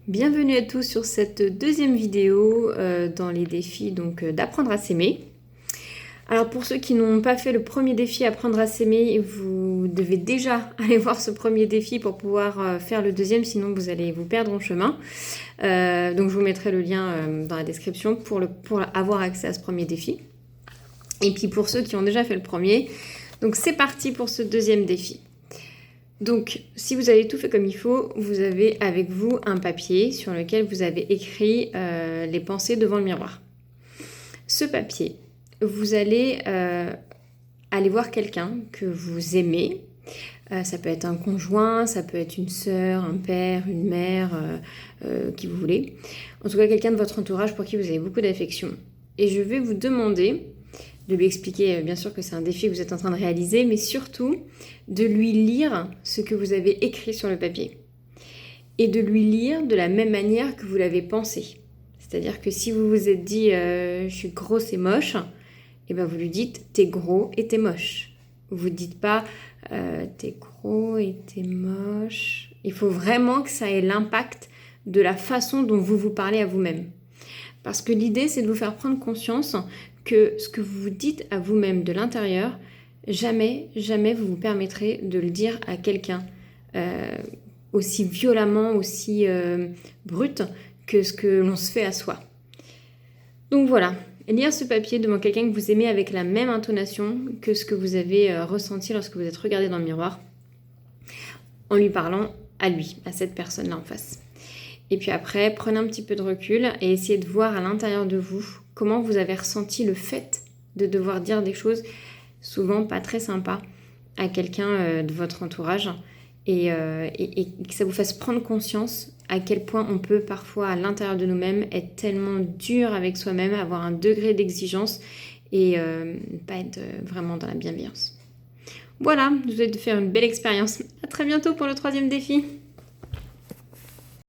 Bienvenue à tous sur cette deuxième vidéo dans les défis d'apprendre à s'aimer. Alors pour ceux qui n'ont pas fait le premier défi apprendre à s'aimer, vous devez déjà aller voir ce premier défi pour pouvoir faire le deuxième, sinon vous allez vous perdre en chemin. Donc je vous mettrai le lien dans la description pour avoir accès à ce premier défi. Et puis pour ceux qui ont déjà fait le premier, donc c'est parti pour ce deuxième défi. Donc, si vous avez tout fait comme il faut, vous avez avec vous un papier sur lequel vous avez écrit les pensées devant le miroir. Ce papier, vous allez aller voir quelqu'un que vous aimez. Ça peut être un conjoint, ça peut être une sœur, un père, une mère, qui vous voulez. En tout cas, quelqu'un de votre entourage pour qui vous avez beaucoup d'affection. Et je vais vous demander de lui expliquer bien sûr que c'est un défi que vous êtes en train de réaliser, mais surtout de lui lire ce que vous avez écrit sur le papier. Et de lui lire de la même manière que vous l'avez pensé. C'est-à-dire que si vous vous êtes dit je suis grosse et moche, et ben vous lui dites t'es gros et t'es moche. Vous ne dites pas t'es gros et t'es moche. Il faut vraiment que ça ait l'impact de la façon dont vous vous parlez à vous-même. Parce que l'idée, c'est de vous faire prendre conscience que ce que vous vous dites à vous-même de l'intérieur, jamais vous vous permettrez de le dire à quelqu'un aussi violemment, aussi brut que ce que l'on se fait à soi. Donc voilà, lire ce papier devant quelqu'un que vous aimez avec la même intonation que ce que vous avez ressenti lorsque vous êtes regardé dans le miroir, en lui parlant à lui, à cette personne-là en face. Et puis après, prenez un petit peu de recul et essayez de voir à l'intérieur de vous comment vous avez ressenti le fait de devoir dire des choses souvent pas très sympas à quelqu'un de votre entourage et que ça vous fasse prendre conscience à quel point on peut parfois à l'intérieur de nous-mêmes être tellement dur avec soi-même, avoir un degré d'exigence et pas être vraiment dans la bienveillance. Voilà, je vous souhaite de faire une belle expérience. À très bientôt pour le troisième défi.